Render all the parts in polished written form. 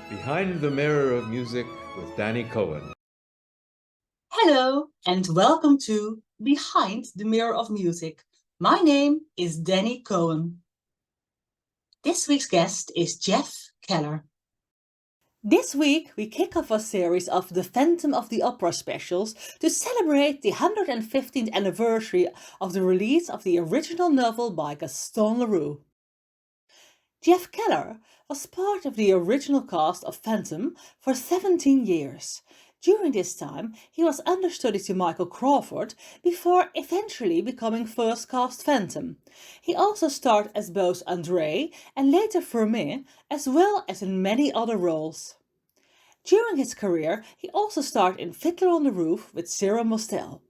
Behind the Mirror of Music with Danny Cohen. Hello, and welcome to Behind the Mirror of Music. My name is Danny Cohen. This week's guest is Jeff Keller. This week, we kick off a series of the Phantom of the Opera specials to celebrate the 115th anniversary of the release of the original novel by Gaston Leroux. Jeff Keller was part of the original cast of Phantom for 17 years. During this time, he was understudy to Michael Crawford before eventually becoming first cast Phantom. He also starred as both André and later Firmin, as well as in many other roles. During his career, he also starred in Fiddler on the Roof with Zero Mostel,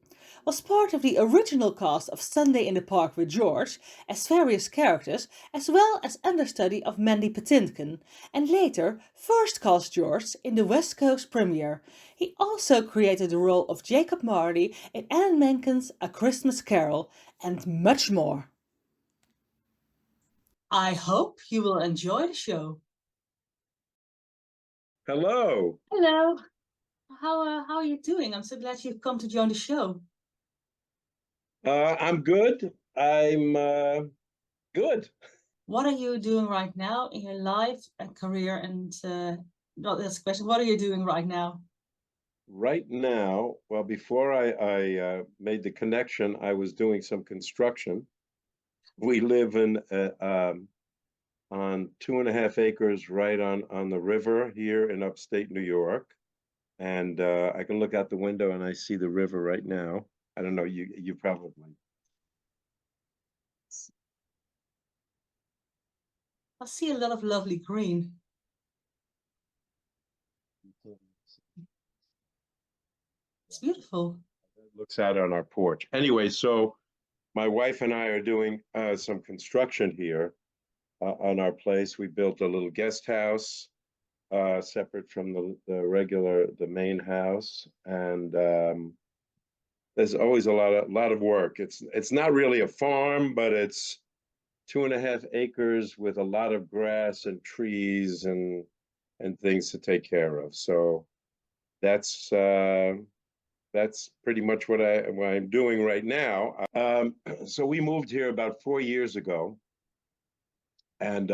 was part of the original cast of Sunday in the Park with George as various characters, as well as understudy of Mandy Patinkin, and later first cast George in the West Coast premiere. He also created the role of Jacob Marley in Alan Menken's A Christmas Carol, and much more. I hope you will enjoy the show. Hello. Hello. How are you doing? I'm so glad you've come to join the show. I'm good. I'm good. What are you doing right now in your life and career? And that's the question. What are you doing right now? Right now, well, before I made the connection, I was doing some construction. We live in on 2.5 acres right on the river here in upstate New York, and I can look out the window and I see the river right now. I don't know, you probably. I see a lot of lovely green. It's beautiful. Looks out on our porch. Anyway, so my wife and I are doing some construction here on our place. We built a little guest house separate from the main house, and there's always a lot of work. It's not really a farm, but it's 2.5 acres with a lot of grass and trees and things to take care of. So that's uh, that's pretty much what I'm doing right now. So we moved here about 4 years ago, and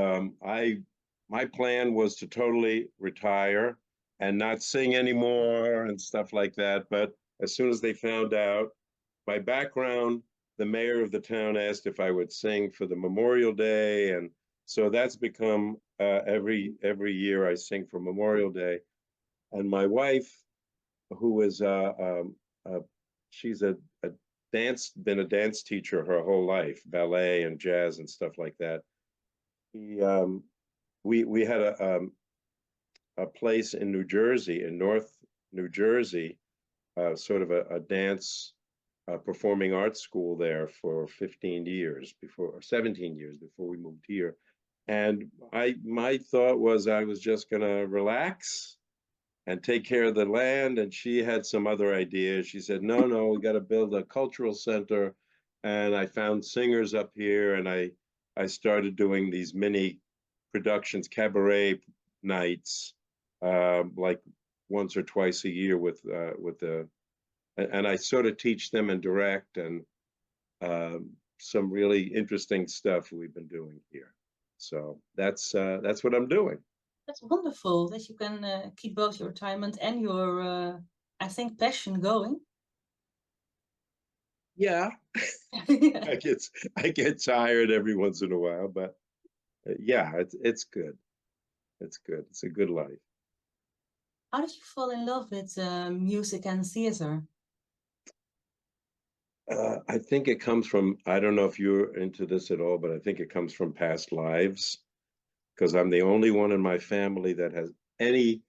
my plan was to totally retire and not sing anymore and stuff like that. But as soon as they found out my background, the mayor of the town asked if I would sing for the Memorial Day, and so that's become every year I sing for Memorial Day. And my wife, who is she's a been a dance teacher her whole life, ballet and jazz and stuff like that. He, we had a place in New Jersey, in North New Jersey, sort of a dance performing arts school there for 15 years before, or 17 years before we moved here. And my thought was I was just gonna relax and take care of the land. And she had some other ideas. She said, no, we got to build a cultural center. And I found singers up here, and I started doing these mini productions, cabaret nights, like once or twice a year with the, and I sort of teach them and direct, and some really interesting stuff we've been doing here. So that's what I'm doing. That's wonderful that you can keep both your retirement and your, I think, passion going. Yeah, Yeah. I get tired every once in a while, but yeah, it's good. It's good. It's a good life. How did you fall in love with music and theater? I think it comes from, I don't know if you're into this at all, but I think it comes from past lives, because I'm the only one in my family that has any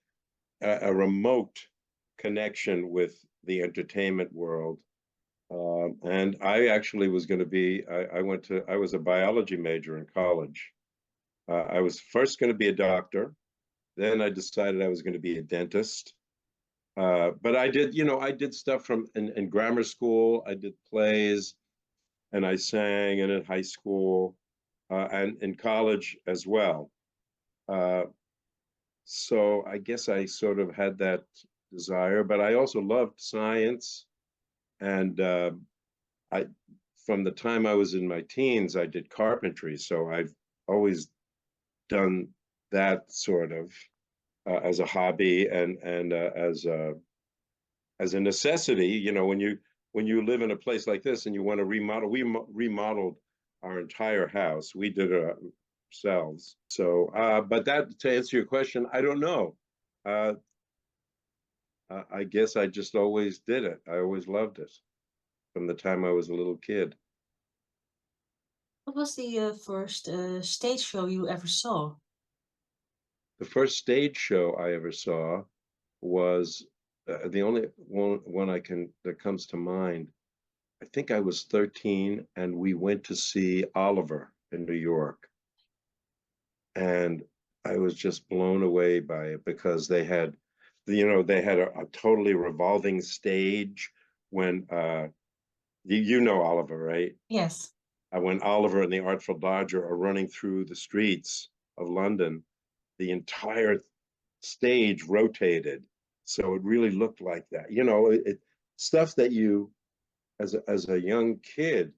a remote connection with the entertainment world. And I actually was going to be, I was a biology major in college. I was first going to be a doctor. Then I decided I was going to be a dentist. But I did stuff in grammar school. I did plays, and I sang, and in high school, and in college as well. Uh, So I guess I sort of had that desire, but I also loved science. And I, from the time I was in my teens, I did carpentry. So I've always done that sort of as a hobby and as a necessity. You know, when you live in a place like this and you want to remodel, remodeled our entire house. We did it ourselves. So, but that to answer your question, I don't know. Uh, I guess I just always did it. I always loved it from the time I was a little kid. What was the first stage show you ever saw? The first stage show I ever saw was the only one I can that comes to mind. I think I was 13 and we went to see Oliver in New York. And I was just blown away by it because they had, they had a totally revolving stage when you know Oliver, right? Yes. When Oliver and the Artful Dodger are running through the streets of London, the entire stage rotated. So it really looked like that. Stuff that you, as a young kid,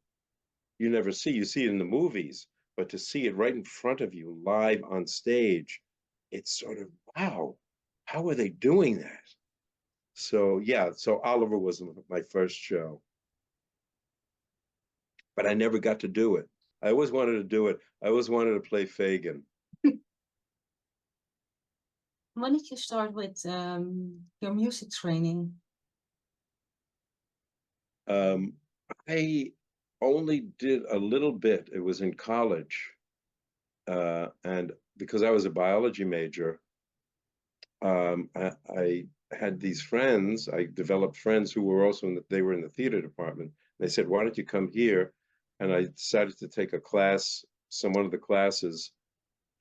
you never see. You see it in the movies, but to see it right in front of you live on stage, it's sort of, wow, how are they doing that? So yeah, so Oliver was my first show, but I never got to do it. I always wanted to do it. I always wanted to play Fagin. When did you start with your music training? Um, I only did a little bit. It was in college. And because I was a biology major, I had these friends. I developed friends who were also they were in the theater department. They said, "Why don't you come here?" And I decided to take a class, one of the classes,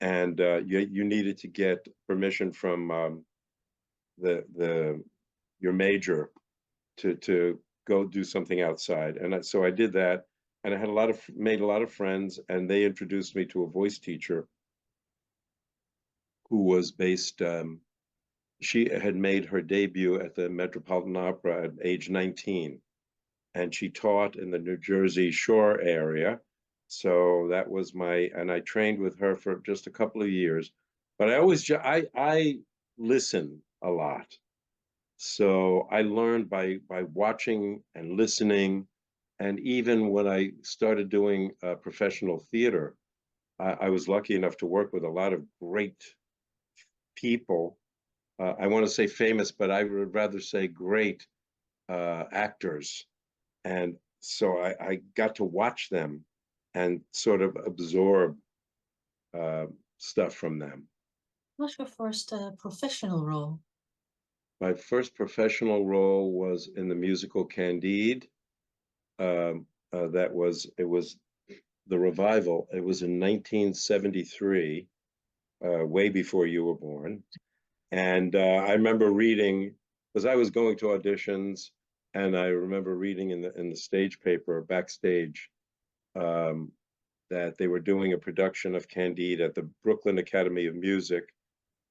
and you needed to get permission from the your major to go do something outside. And so I did that, and I had made a lot of friends, and they introduced me to a voice teacher who was based. She had made her debut at the Metropolitan Opera at age 19, and she taught in the New Jersey Shore area. So that was and I trained with her for just a couple of years. But I listen a lot. So I learned by watching and listening. And even when I started doing professional theater, I was lucky enough to work with a lot of great people. I want to say famous, but I would rather say great actors. And so I got to watch them and sort of absorb uh, stuff from them. What was your first professional role? My first professional role was in the musical Candide. It was the revival. It was in 1973, way before you were born. And I remember reading, because I was going to auditions, and I remember reading in the stage paper backstage um, that they were doing a production of Candide at the Brooklyn Academy of Music,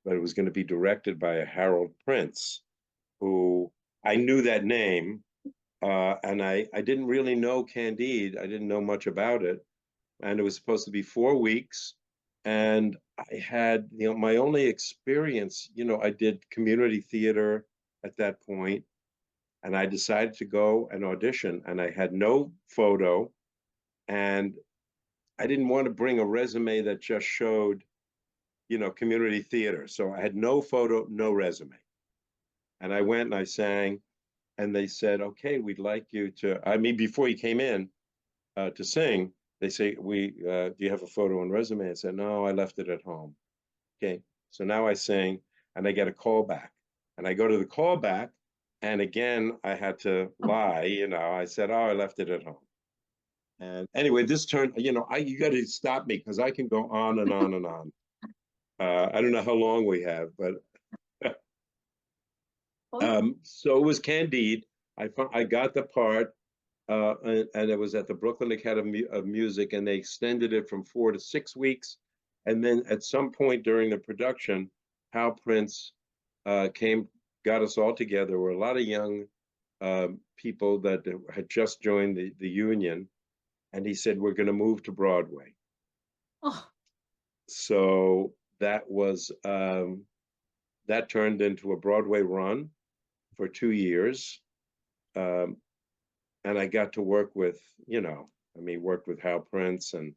but it was going to be directed by a Harold Prince, who I knew that name, and I didn't really know Candide. I didn't know much about it, and it was supposed to be 4 weeks. And I had, my only experience, I did community theater at that point, and I decided to go and audition, and I had no photo, and I didn't want to bring a resume that just showed, community theater. So I had no photo, no resume. And I went and I sang, and they said, "Okay, we'd like you to." I mean, before you came in to sing, they say, do you have a photo and resume?" I said, "No, I left it at home." Okay, so now I sing, and I get a call back, and I go to the call back, and again I had to lie. I said, "Oh, I left it at home." And anyway, this turned. You got to stop me because I can go on and on and on. I don't know how long we have, but so it was Candide. I got the part, and it was at the Brooklyn Academy of Music, and they extended it from 4 to 6 weeks. And then at some point during the production, Hal Prince got us all together. There were a lot of young people that had just joined the union, and he said, we're going to move to Broadway. Oh, So that was that turned into a Broadway run for 2 years. And I got to work with, worked with Hal Prince and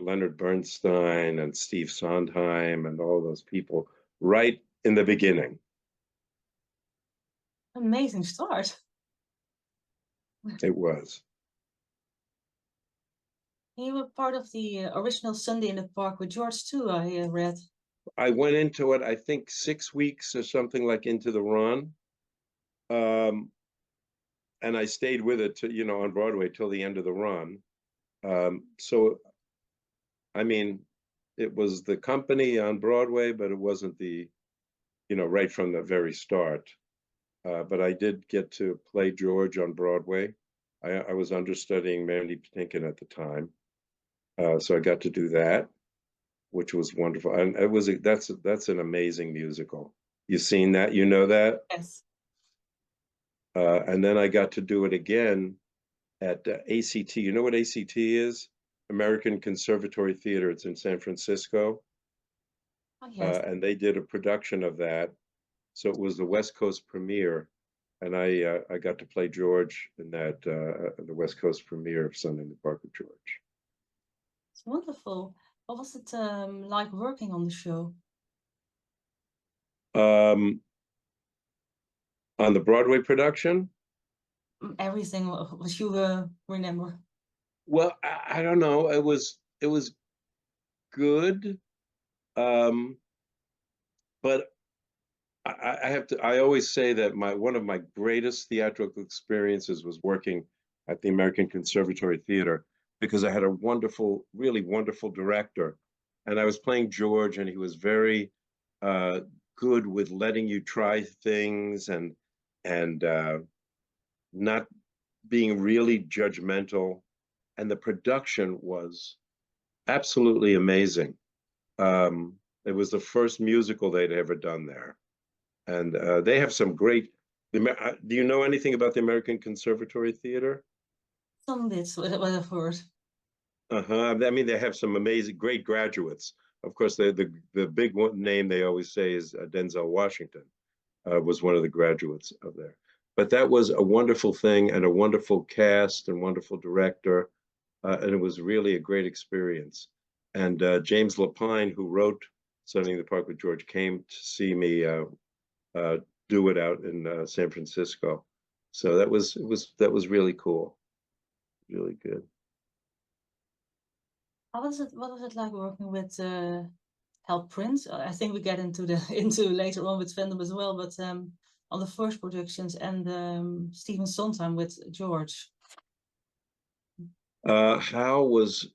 Leonard Bernstein and Steve Sondheim and all those people right in the beginning. amazing start. It was. You were part of the original Sunday in the Park with George too, I read. I went into it, I think 6 weeks or something like into the run. And I stayed with it to, on Broadway till the end of the run. So, I mean, it was the company on Broadway, but it wasn't right from the very start. But I did get to play George on Broadway. I was understudying Mandy Patinkin at the time. So I got to do that, which was wonderful. And that's an amazing musical. You've seen that, you know that? Yes. And then I got to do it again at ACT. You know what ACT is? American Conservatory Theater. It's in San Francisco. Oh, yes. And they did a production of that. So it was the West Coast premiere. And I got to play George in that, the West Coast premiere of Sunday in the Park with George. It's wonderful. What was it like working on the show? On the Broadway production? Everything what you remember. Well, I don't know. It was good. But I always say that one of my greatest theatrical experiences was working at the American Conservatory Theater, because I had a wonderful, really wonderful director. And I was playing George, and he was very good with letting you try things and not being really judgmental. And the production was absolutely amazing. It was the first musical they'd ever done there. And they have some great, do you know anything about the American Conservatory Theater? Some bits, what I've heard. Uh-huh. I mean, they have some amazing, great graduates. Of course, the big one name they always say is Denzel Washington was one of the graduates of there. But that was a wonderful thing, and a wonderful cast and wonderful director. And it was really a great experience. And James Lapine, who wrote Sunday in the Park with George, came to see me do it out in San Francisco. So that was really cool, really good. What was it like working with Hal Prince? I think we get into later on with fandom as well, but on the first productions, and Stephen Sondheim with George. Hal was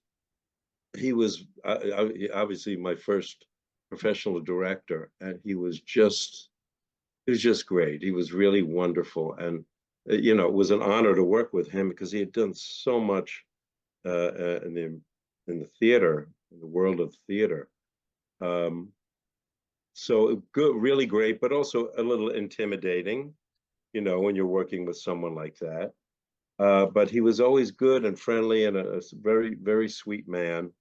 obviously my first professional director, and he was just great. He was really wonderful, and it was an honor to work with him, because he had done so much in the theater, in the world of theater. So good, really great, but also a little intimidating, when you're working with someone like that. But he was always good and friendly, and a very, very sweet man.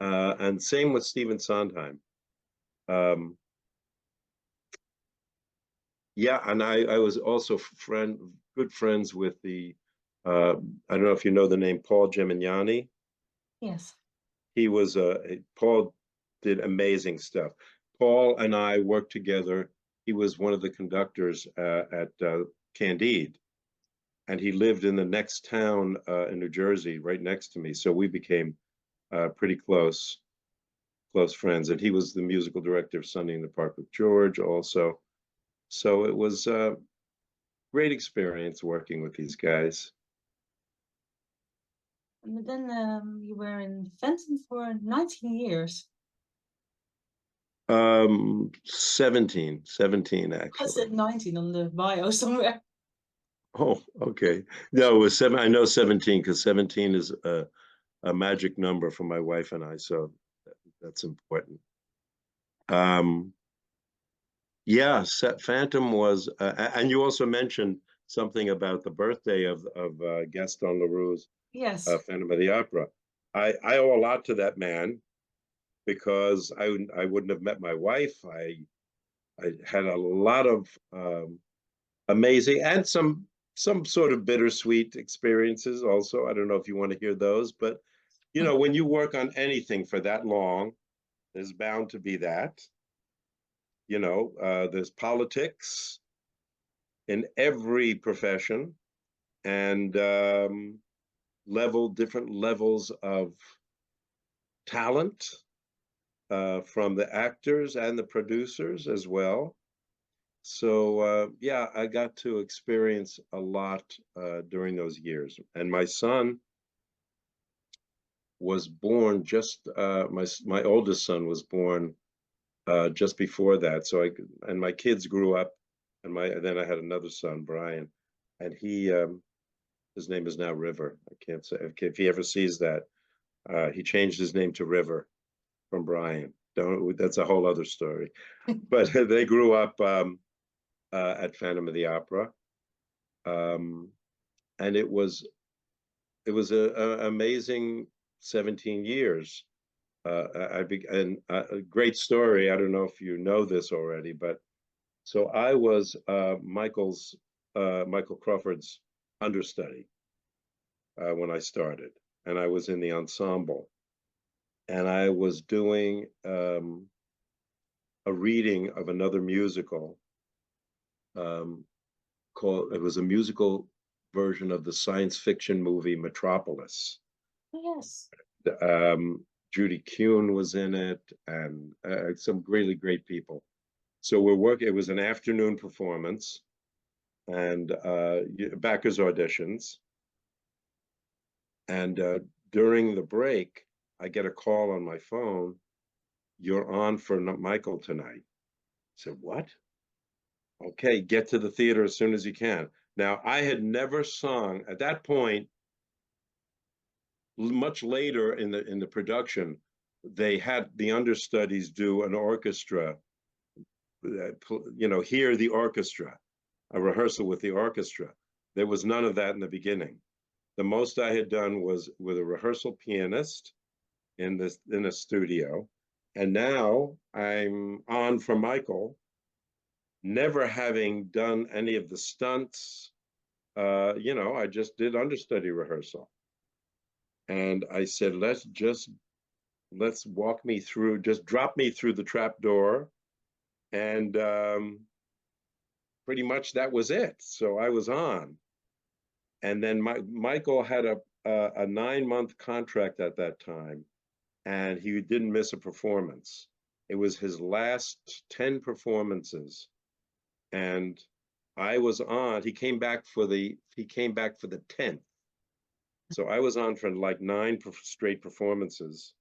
And same with Stephen Sondheim. Yeah, and I was also good friends with I don't know if you know the name Paul Gemignani. Yes. He was Paul did amazing stuff. Paul and I worked together. He was one of the conductors at Candide, and he lived in the next town in New Jersey, right next to me. So we became pretty close friends. And he was the musical director of Sunday in the Park with George also. So it was a great experience working with these guys. And then you were in Fenton for 19 years. 17 actually. I said 19 on the bio somewhere. Oh, okay. No, it was 7. I know 17, because 17 is a magic number for my wife and I, so that's important. Yeah, Phantom was, and you also mentioned something about the birthday of Gaston Leroux's Yes. Phantom of the Opera. I owe a lot to that man because I wouldn't have met my wife. I had a lot of amazing and some sort of bittersweet experiences also. I don't know if you want to hear those, but you know, when you work on anything for that long, there's bound to be that. You know, there's politics in every profession and different levels of talent from the actors and the producers as well. So yeah, I got to experience a lot during those years. And my son was born just my oldest son was born just before that. So and my kids grew up, and then I had another son, Brian, and his name is now River. I can't say if he ever sees that. He changed his name to River from Brian. Don't That's a whole other story. But they grew up at Phantom of the Opera, um, and it was a amazing 17 years. And a great story. I don't know if you know this already, but so I was Michael Crawford's understudy when I started, and I was in the ensemble, and I was doing a reading of another musical um, called. It was a musical version of the science fiction movie Metropolis. Yes. Judy Kuhn was in it, and some really great people. So we're working. It was an afternoon performance, and backers auditions. And during the break, I get a call on my phone. You're on for Michael tonight. I said, what? Okay, get to the theater as soon as you can. Now, I had never sung at that point. Much later in the production, they had the understudies do an orchestra, hear the orchestra, a rehearsal with the orchestra. There was none of that in the beginning. The most I had done was with a rehearsal pianist in a studio, and now I'm on for Michael, never having done any of the stunts. I just did understudy rehearsal, and I said, let's walk me through, just drop me through the trap door, and pretty much that was it. So I was on, and then Michael had a 9-month contract at that time, and he didn't miss a performance. It was his last 10 performances, and I was on. He came back for the 10th. So I was on for like 9 straight performances,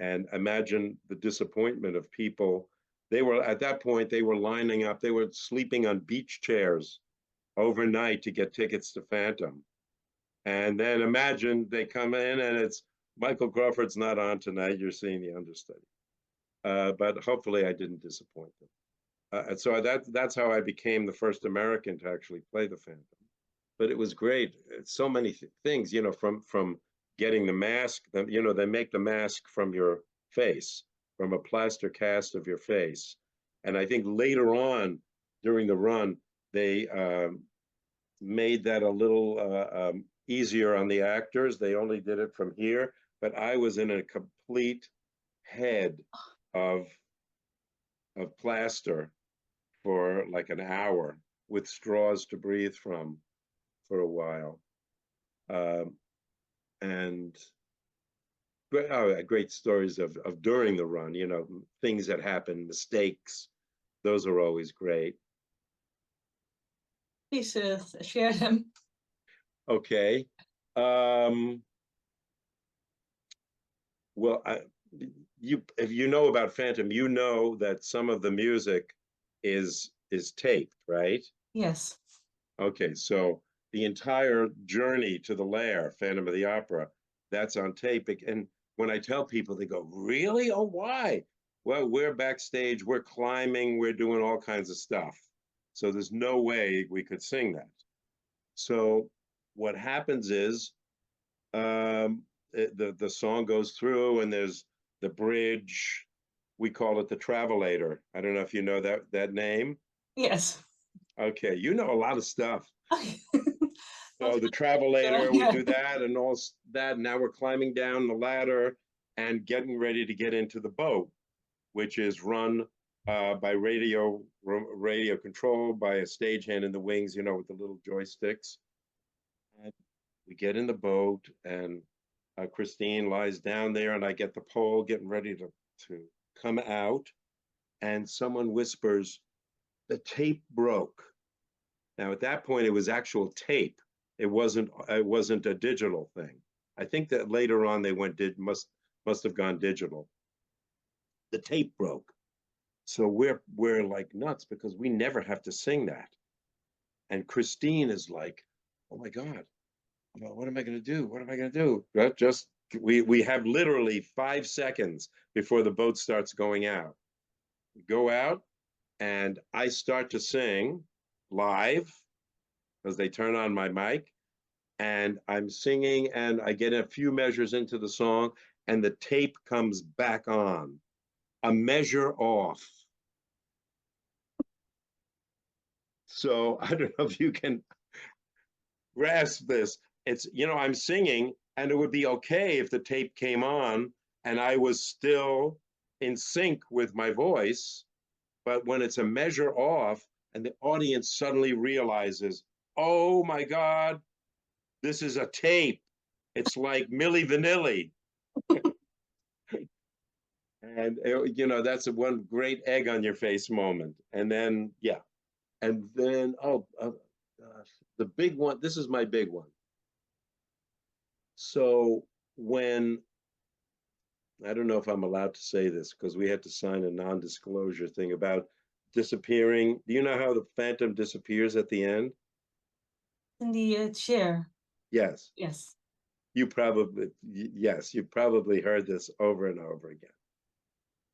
and imagine the disappointment of people. They were at that point, they were lining up, they were sleeping on beach chairs overnight to get tickets to Phantom. And then imagine they come in and it's Michael Crawford's not on tonight, you're seeing the understudy. But hopefully I didn't disappoint them. And so that's how I became the first American to actually play the Phantom. But it was great. So many things, from getting the mask. They make the mask from your face, from a plaster cast of your face. And I think later on during the run, they made that a little easier on the actors. They only did it from here, but I was in a complete head of plaster for like an hour with straws to breathe from for a while. And great stories of during the run, things that happen, mistakes. Those are always great. Please share them. Okay. Well, if you know about Phantom, you know that some of the music is taped, right? Yes. Okay, so the entire journey to the lair, Phantom of the Opera, that's on tape. And when I tell people, they go, "Really? Oh, why?" Well, we're backstage, we're climbing, we're doing all kinds of stuff. So there's no way we could sing that. So what happens is the song goes through and there's the bridge. We call it the Travelator. I don't know if you know that name. Yes. Okay, you know a lot of stuff. Well, So the Travelator, we yeah. do that and all that. Now we're climbing down the ladder and getting ready to get into the boat, which is run by radio control by a stagehand in the wings, you know, with the little joysticks. And we get in the boat, and Christine lies down there, and I get the pole, getting ready to come out, and someone whispers, "The tape broke." Now, at that point, it was actual tape. It wasn't a digital thing. I think that later on they must have gone digital. The tape broke. So we're like nuts because we never have to sing that. And Christine is like, "Oh my God, what am I going to do? What am I going to do?" Just we have literally 5 seconds before the boat starts going out. We go out, and I start to sing live because they turn on my mic, and I'm singing, and I get a few measures into the song, and the tape comes back on, a measure off. So I don't know if you can grasp this. It's, I'm singing, and it would be okay if the tape came on and I was still in sync with my voice. But when it's a measure off and the audience suddenly realizes, oh my God, this is a tape. It's like Milli Vanilli. And, that's one great egg on your face moment. And then, yeah. And then, gosh, the big one, this is my big one. So when, I don't know if I'm allowed to say this because we had to sign a non-disclosure thing about disappearing. Do you know how the Phantom disappears at the end? In the chair. Yes. Yes. Yes, you probably heard this over and over again.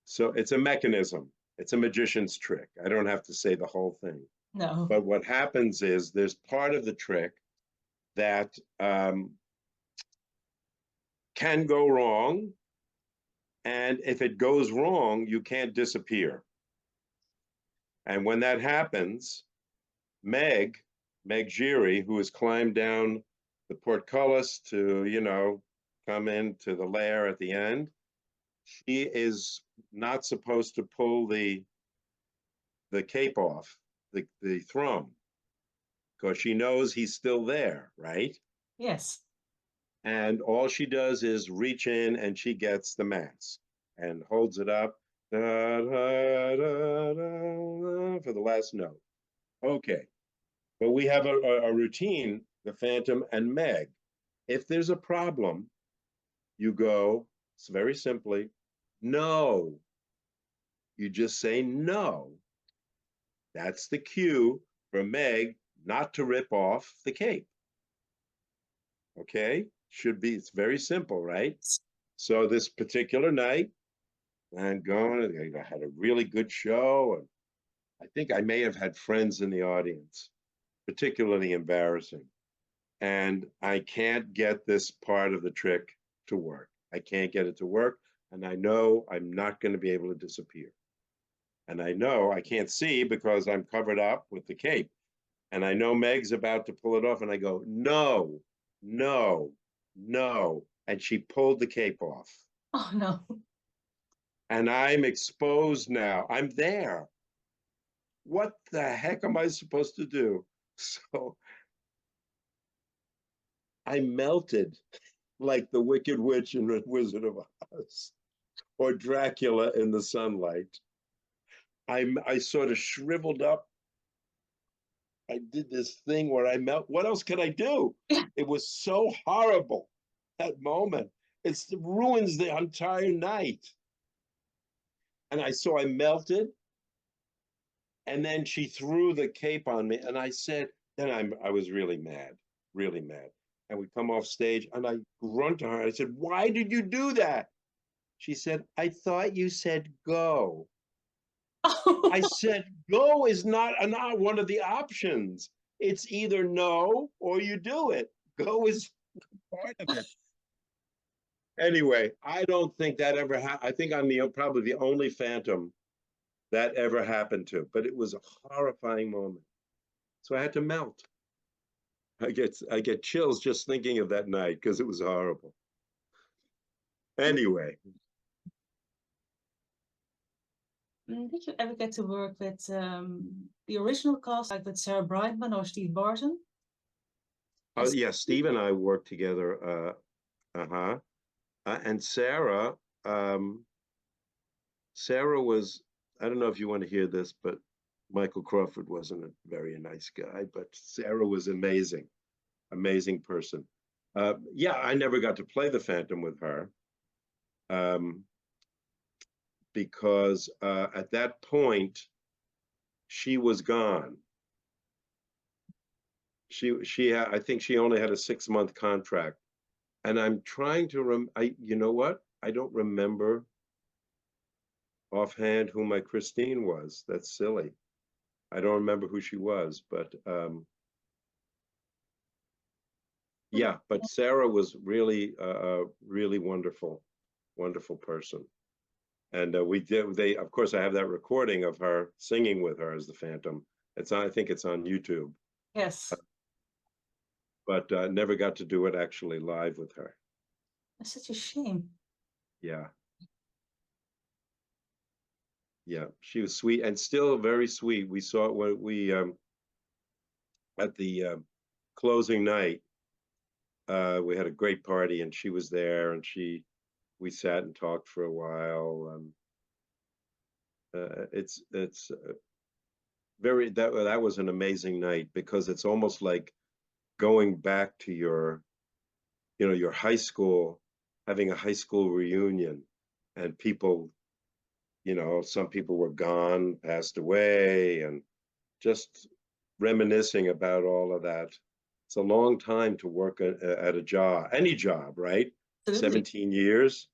So it's a mechanism. It's a magician's trick. I don't have to say the whole thing. No. But what happens is there's part of the trick that can go wrong. And if it goes wrong, you can't disappear. And when that happens, Meg Giry, who has climbed down the portcullis to, come into the lair at the end, she is not supposed to pull the cape off, the throne, because she knows he's still there, right? Yes. And all she does is reach in and she gets the mask and holds it up da, da, da, for the last note. Okay. But we have a routine, the Phantom and Meg. If there's a problem, you go, it's very simply, no. You just say no. That's the cue for Meg not to rip off the cape. Okay? It's very simple, right? So this particular night, I'm going, I had a really good show. And I think I may have had friends in the audience, particularly embarrassing. And I can't get this part of the trick to work. I can't get it to work. And I know I'm not going to be able to disappear. And I know I can't see because I'm covered up with the cape. And I know Meg's about to pull it off. And I go, no, no, no. And she pulled the cape off. Oh, no. And I'm exposed now. I'm there. What the heck am I supposed to do? So I melted like the Wicked Witch in the Wizard of Oz or Dracula in the sunlight. I sort of shriveled up. I did this thing where I melt. What else could I do? It was so horrible, that moment. It ruins the entire night. And I melted. And then she threw the cape on me. And I said, I was really mad, really mad. And we come off stage and I grunt to her. I said, why did you do that? She said, I thought you said go. I said, go is not one of the options. It's either no or you do it. Go is part of it. Anyway, I don't think that ever happened. I think I'm probably the only Phantom that ever happened to, but it was a horrifying moment. So I had to melt. I get chills just thinking of that night because it was horrible. Anyway, Did you ever get to work with the original cast, like with Sarah Brightman or Steve Barton? yeah, Steve and I worked together. And Sarah, Sarah was, I don't know if you want to hear this, but Michael Crawford wasn't a very nice guy, but Sarah was amazing, amazing person. Yeah, I never got to play the Phantom with her because at that point, she was gone. I think she only had a 6-month contract. And I'm trying to you know what? I don't remember offhand who my Christine was. That's silly. I don't remember who she was, but yeah, but Sarah was really really wonderful, wonderful person. And of course, I have that recording of her singing with her as the Phantom. I think it's on YouTube. Yes. But never got to do it actually live with her. That's such a shame. Yeah. Yeah, she was sweet and still very sweet. We saw it when we at the closing night. We had a great party and she was there and we sat and talked for a while. It's very that was an amazing night because it's almost like going back to your high school, having a high school reunion, and people, some people were gone, passed away, and just reminiscing about all of that. It's a long time to work at a job, any job, right? Absolutely. 17 years.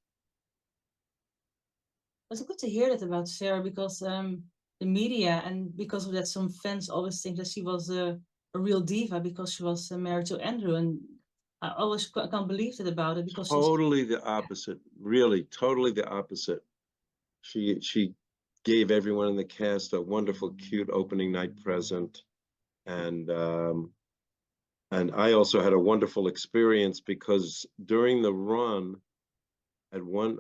It's good to hear that about Sarah because the media, and because of that, some fans always think that she was a real diva because she was married to Andrew, and I always can't believe that about it because Totally the opposite, really, totally the opposite. She gave everyone in the cast a wonderful, cute opening night present, and I also had a wonderful experience because during the run, at one,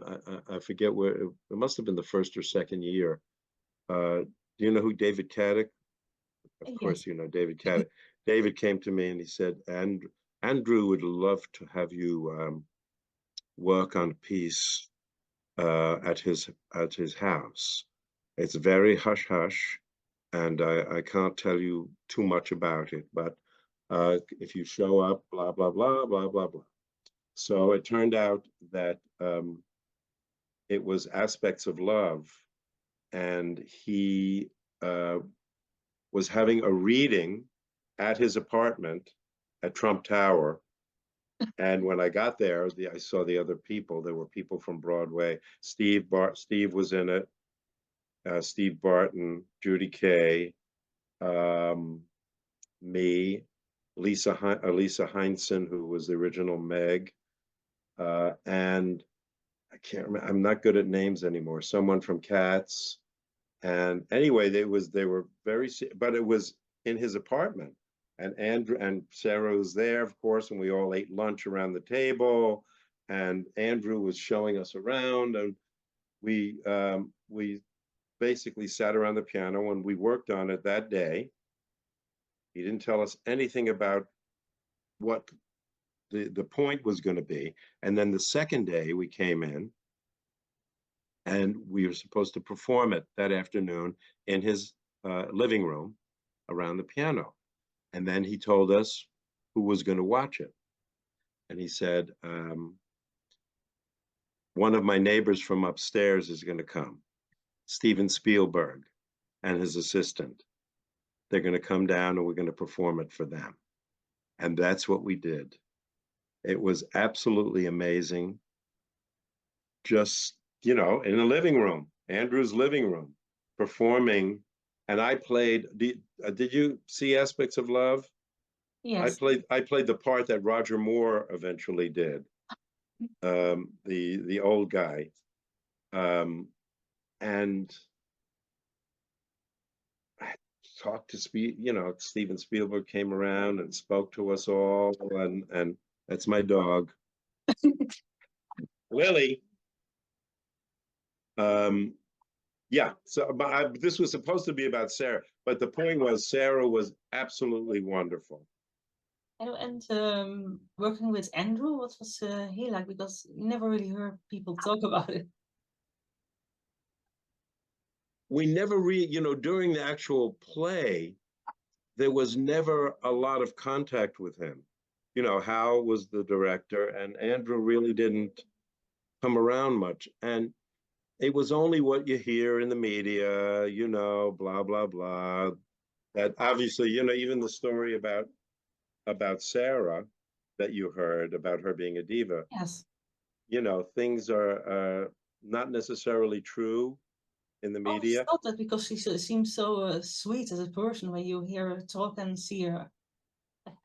I forget where it must have been the first or second year. Do you know who David Caddick? Of course, you know David Caddick. David came to me and he said, Andrew would love to have you work on a piece at his house. It's very hush hush, and I can't tell you too much about it. But if you show up, blah blah blah blah blah blah. So it turned out that it was Aspects of Love, and he was having a reading at his apartment at Trump Tower. And when I got there, I saw the other people. There were people from Broadway. Steve was in it. Steve Barton, Judy Kay, me, Lisa Heinsohn, who was the original Meg, and I can't remember. I'm not good at names anymore. Someone from Cats, and anyway, they were very, but it was in his apartment, and Andrew and Sarah was there, of course, and we all ate lunch around the table, and Andrew was showing us around, and we basically sat around the piano and we worked on it that day. He didn't tell us anything about what the point was going to be. And then the second day we came in and we were supposed to perform it that afternoon in his living room around the piano. And then he told us who was going to watch it. And he said, one of my neighbors from upstairs is going to come, Steven Spielberg and his assistant. They're going to come down and we're going to perform it for them. And that's what we did. It was absolutely amazing. Just you know, in the living room, Andrew's living room, performing. And I played, did you see Aspects of Love? Yes. I played the part that Roger Moore eventually did, the old guy. And I talked to Steven Spielberg came around and spoke to us all, and that's my dog, Lily. Yeah, so this was supposed to be about Sarah, but the point was Sarah was absolutely wonderful. And working with Andrew, what was he like? Because you never really heard people talk about it. We never during the actual play, there was never a lot of contact with him. Hal was the director, and Andrew really didn't come around much. And it was only what you hear in the media, blah, blah, blah. That obviously, even the story about Sarah that you heard about her being a diva, Yes. Things are not necessarily true in the I always media. thought that because she seems so sweet as a person when you hear her talk and see her.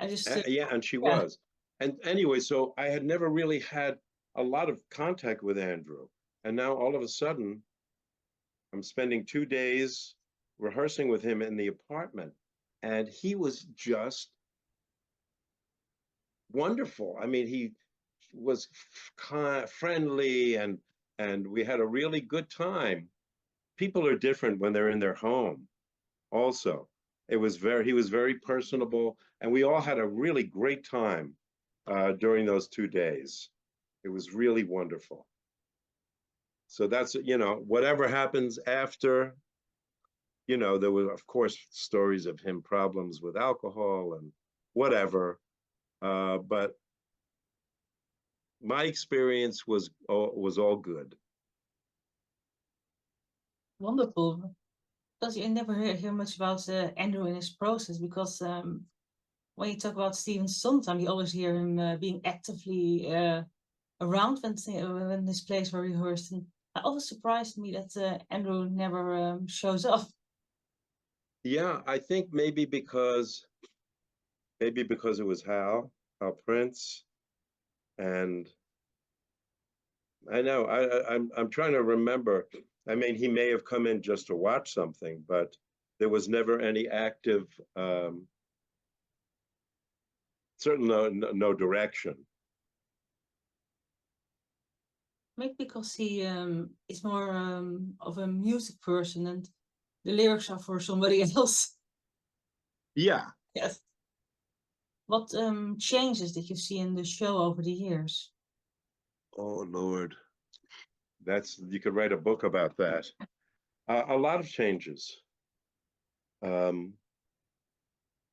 I just Yeah, and she yeah. was. And anyway, so I had never really had a lot of contact with Andrew. And now all of a sudden, I'm spending 2 days rehearsing with him in the apartment. And he was just wonderful. I mean, he was friendly, and we had a really good time. People are different when they're in their home also. He was very personable, and we all had a really great time during those 2 days. It was really wonderful. So that's, whatever happens after, there were, of course, stories of him problems with alcohol and whatever. But my experience was all good. Wonderful. Because you never hear much about Andrew and his process, because when you talk about Stephen Sondheim, you always hear him being actively around when his plays were rehearsed. And it always surprised me that Andrew never shows up. Yeah, I think maybe because it was Hal Prince, and I know I'm trying to remember. I mean, he may have come in just to watch something, but there was never any active, certainly no direction. Maybe because he is more of a music person and the lyrics are for somebody else. Yeah. Yes. What changes did you see in the show over the years? Oh Lord, you could write a book about that. A lot of changes.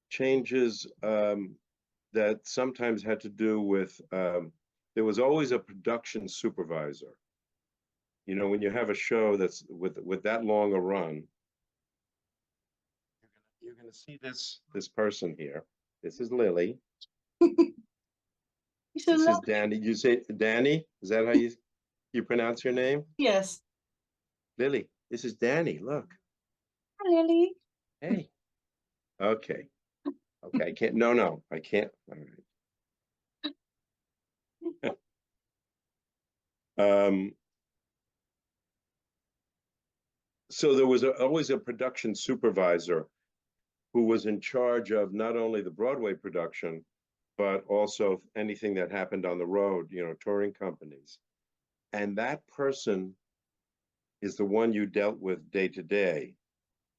Changes that sometimes had to do with there was always a production supervisor. When you have a show that's with that long a run, you're gonna see this person here. This is Lily. This is Danny. You say Danny? Is that how you pronounce your name? Yes. Lily. This is Danny. Look. Hi, Lily. Hey. Okay. Okay. I can't. No. I can't. All right. So there was always a production supervisor who was in charge of not only the Broadway production, but also anything that happened on the road, touring companies. And that person is the one you dealt with day to day.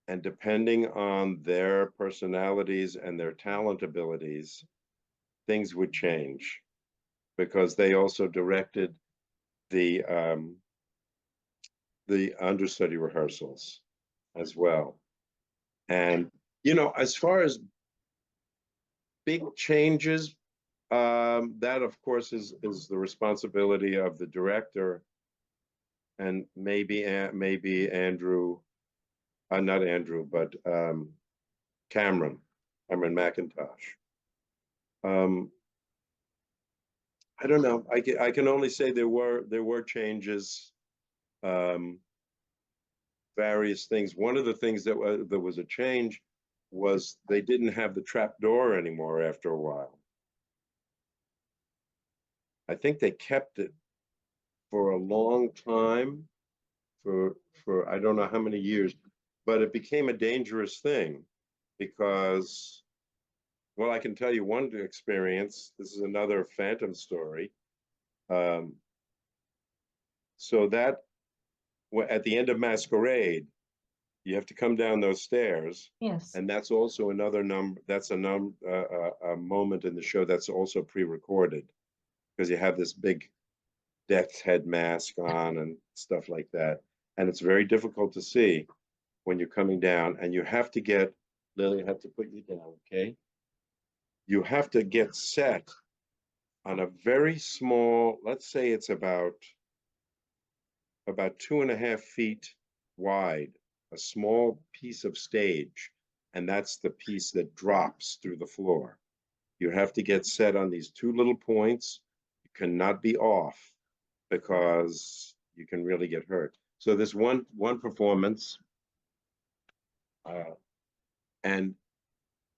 And depending on their personalities and their talent abilities, things would change, because they also directed the understudy rehearsals as well. And as far as big changes, that of course is the responsibility of the director, and maybe Andrew, not Andrew, but Cameron McIntosh. I don't know. I can only say there were changes. various things. One of the things that was a change was they didn't have the trap door anymore after a while. I think they kept it for a long time, for I don't know how many years, but it became a dangerous thing because, well, I can tell you one experience. This is another phantom story. So that at the end of Masquerade, you have to come down those stairs. Yes. And that's also another number. That's a moment in the show that's also pre-recorded, because you have this big death's head mask on and stuff like that. And it's very difficult to see when you're coming down, and you have to get, Lily, I have to put you down, okay? You have to get set on a very small, let's say it's about 2.5 feet wide, a small piece of stage, and that's the piece that drops through the floor. You have to get set on these two little points. You cannot be off, because you can really get hurt. So this one performance, and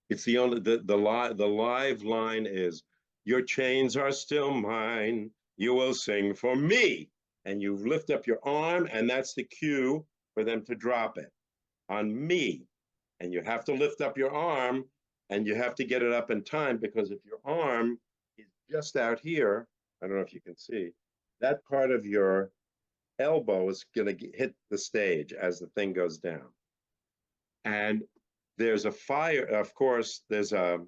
it's the only the live line is, "Your chains are still mine. You will sing for me." And you lift up your arm, and that's the cue for them to drop it on me. And you have to lift up your arm, and you have to get it up in time, because if your arm is just out here, I don't know if you can see, that part of your elbow is going to hit the stage as the thing goes down. And there's a fire, of course, there's a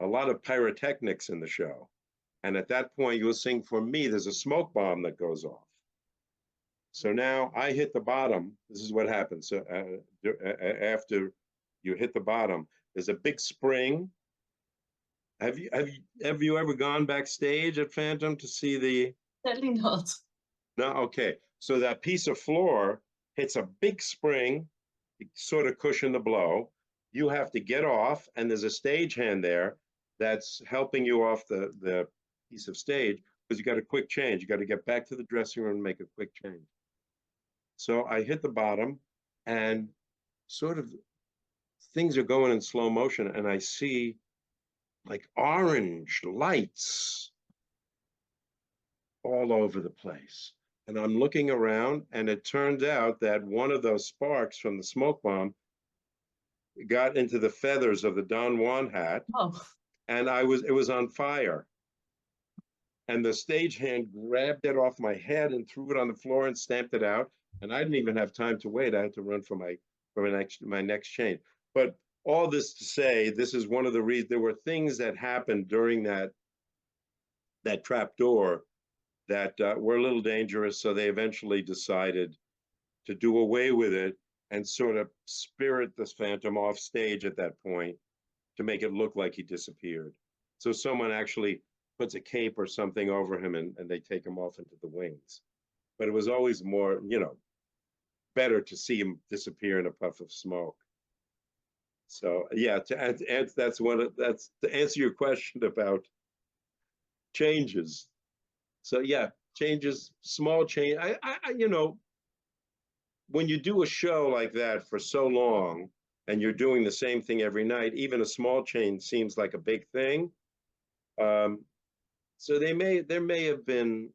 lot of pyrotechnics in the show. And at that point, you'll sing for me, there's a smoke bomb that goes off. So now I hit the bottom. This is what happens. So after you hit the bottom, there's a big spring. Have you ever gone backstage at Phantom to see the? Certainly not. No, okay. So that piece of floor hits a big spring, sort of cushion the blow. You have to get off, and there's a stagehand there that's helping you off the piece of stage, because you got a quick change. You got to get back to the dressing room and make a quick change. So I hit the bottom, and sort of things are going in slow motion, and I see like orange lights all over the place. And I'm looking around, and it turns out that one of those sparks from the smoke bomb got into the feathers of the Don Juan hat. Oh. And it was on fire. And the stagehand grabbed it off my head and threw it on the floor and stamped it out. And I didn't even have time to wait. I had to run for my next change. But all this to say, this is one of the reasons. There were things that happened during that trap door that were a little dangerous. So they eventually decided to do away with it and sort of spirit this Phantom off stage at that point to make it look like he disappeared. So someone actually puts a cape or something over him, and they take him off into the wings. But it was always more, better to see him disappear in a puff of smoke. So yeah, to answer your question about changes. So yeah, changes, small change. When you do a show like that for so long, and you're doing the same thing every night, even a small change seems like a big thing. So there may have been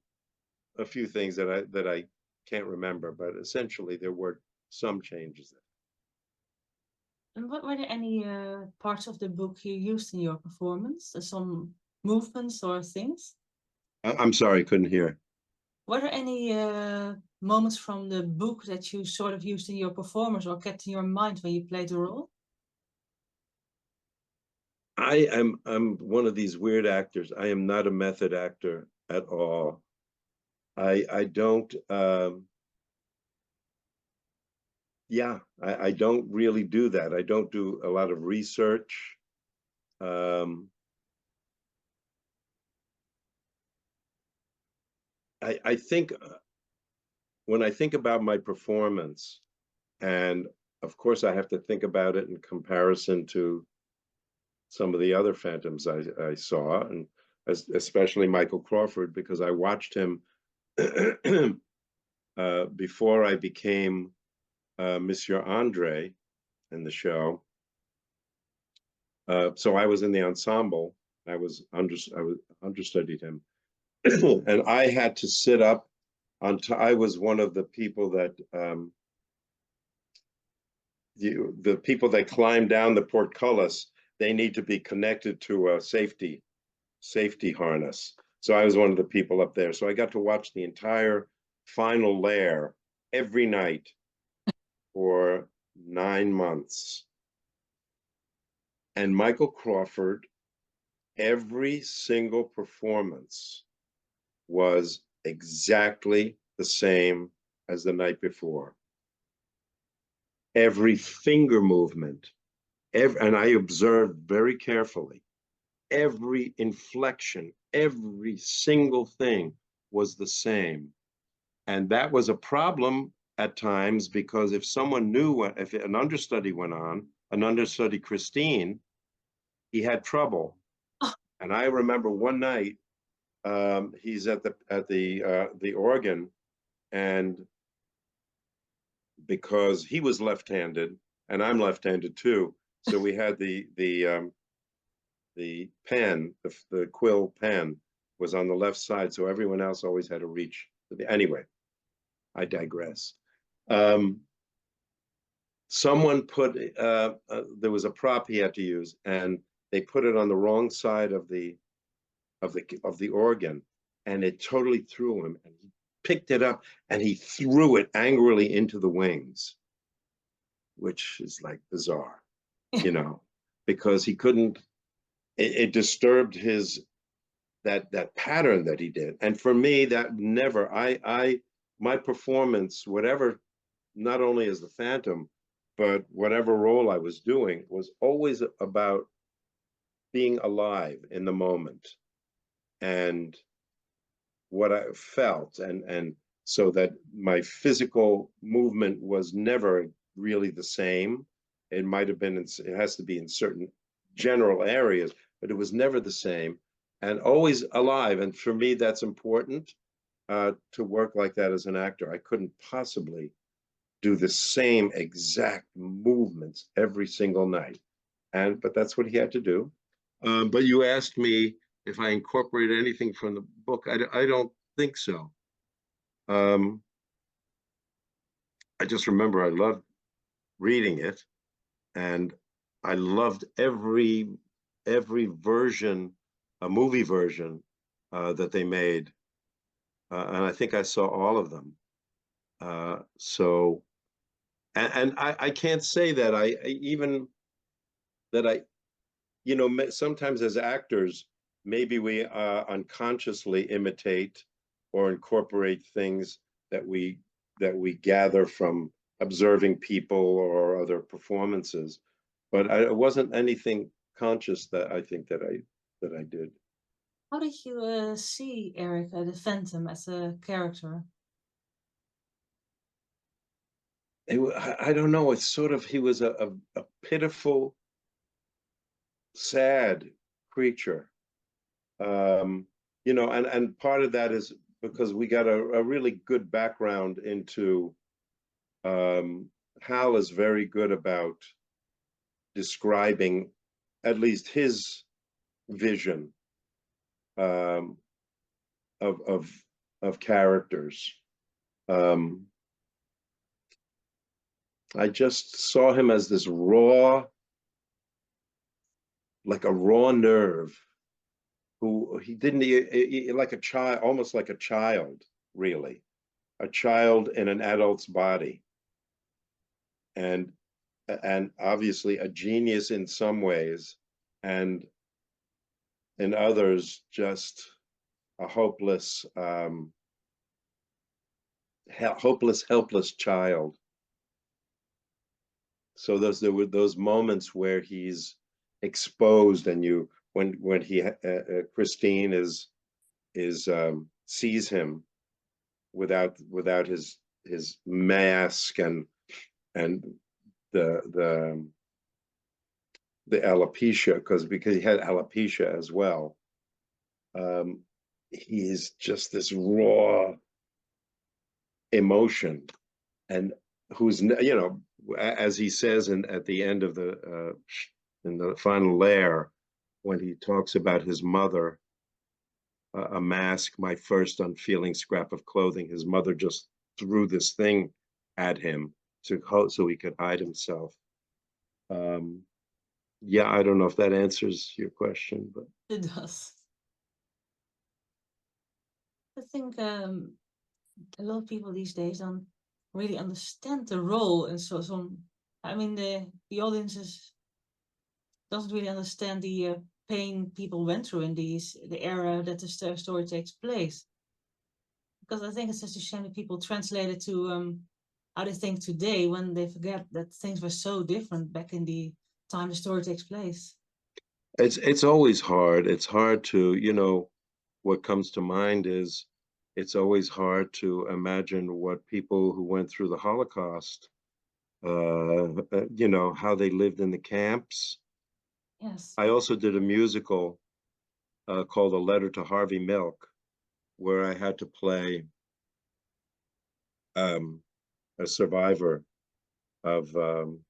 a few things that I can't remember, but essentially there were some changes. And what were there any parts of the book you used in your performance? Some movements or things? I'm sorry, couldn't hear. Were there any moments from the book that you sort of used in your performance or kept in your mind when you played the role? I'm one of these weird actors. I am not a method actor at all. I don't I don't really do that. I don't do a lot of research. I think when I think about my performance, and of course I have to think about it in comparison to some of the other Phantoms I saw, and especially Michael Crawford, because I watched him before I became Monsieur Andre in the show. So I was in the ensemble. I was understudied him, and I had to sit up on. I was one of the people that the people that climb down the portcullis. They need to be connected to a safety harness. So I was one of the people up there. So I got to watch the entire final lair every night for 9 months. And Michael Crawford, every single performance was exactly the same as the night before. Every finger movement, and I observed very carefully, every inflection, every single thing was the same. And that was a problem at times, because if someone knew, if an understudy went on, an understudy Christine, he had trouble. And I remember one night, he's at the organ, and because he was left-handed and I'm left-handed too, so we had the pen, the quill pen was on the left side, so everyone else always had to reach. Anyway, I digress. Someone put there was a prop he had to use, and they put it on the wrong side of the organ, and it totally threw him. And he picked it up and he threw it angrily into the wings, which is like bizarre, you know, because he couldn't. It disturbed his that pattern that he did. And for me, that never. My performance, whatever, not only as the Phantom, but whatever role I was doing, was always about being alive in the moment and what I felt, and so that my physical movement was never really the same. It might have been, it has to be in certain general areas, but it was never the same, and always alive. And for me, that's important to work like that as an actor. I couldn't possibly do the same exact movements every single night, but that's what he had to do. But you asked me if I incorporated anything from the book. I don't think so. I just remember I loved reading it, and I loved every version, a movie version that they made, and I think I saw all of them. So, and I can't say that I even that I, you know, sometimes as actors, maybe we unconsciously imitate or incorporate things that we gather from observing people or other performances, but it wasn't anything conscious that I think that I did. How did you see Eric the Phantom as a character? I don't know. It's sort of, he was a pitiful, sad creature. You know, and part of that is because we got a really good background into, Hal is very good about describing at least his vision of characters. I just saw him as this raw, like a raw nerve, who he didn't, like a child, almost like a child, really, a child in an adult's body, and obviously a genius in some ways, and in others just a hopeless, helpless child. So there were those moments where he's exposed, and when he Christine sees him without his mask and the alopecia, because he had alopecia as well. He's just this raw, emotion, and who's, you know, as he says at the end of in the final lair, when he talks about his mother, a mask, my first unfeeling scrap of clothing. His mother just threw this thing at him so he could hide himself. Yeah, I don't know if that answers your question, but It does. I think a lot of people these days don't really understand the role, and so some. I mean, the audiences doesn't really understand the pain people went through in the era that the story takes place. Because I think it's just a shame that people translate it to how they think today when they forget that things were so different back in the time the story takes place. it's always hard. It's hard to, you know, what comes to mind is it's always hard to imagine what people who went through the Holocaust, you know, how they lived in the camps. Yes. I also did a musical called A Letter to Harvey Milk, where I had to play a survivor of one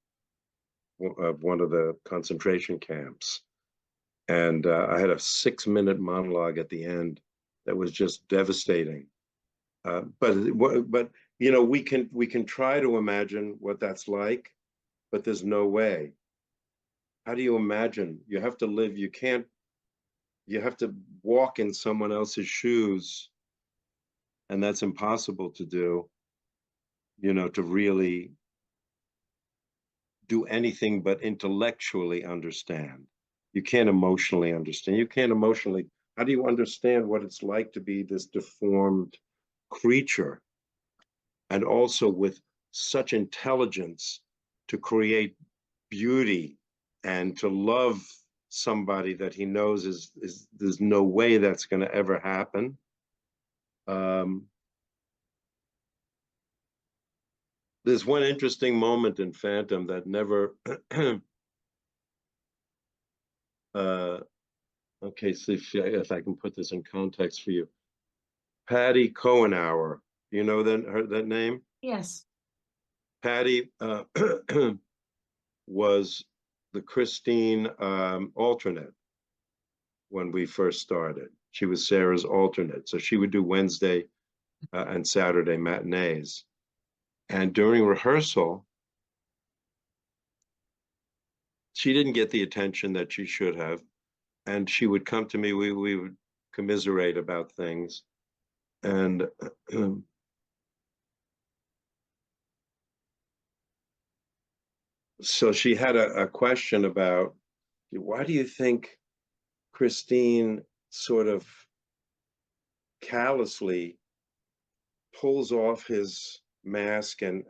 of the concentration camps. And I had a 6-minute monologue at the end that was just devastating. But you know, we can try to imagine what that's like, but there's no way. How do you imagine? You have to live. You can't. You have to walk in someone else's shoes, and that's impossible to do. You know, to really do anything but intellectually understand. You can't emotionally understand. You can't emotionally. How do you understand what it's like to be this deformed creature, and also with such intelligence to create beauty and to love somebody that he knows is there's no way that's going to ever happen. Um, there's one interesting moment in Phantom that never. Okay, so if I can put this in context for you, Patty Cohenauer, you know that name? Yes. Patty was the Christine alternate when we first started. She was Sarah's alternate, so she would do Wednesday and Saturday matinees. And during rehearsal, she didn't get the attention that she should have, and she would come to me. We would commiserate about things, and so she had a question about, why do you think Christine sort of callously pulls off his mask and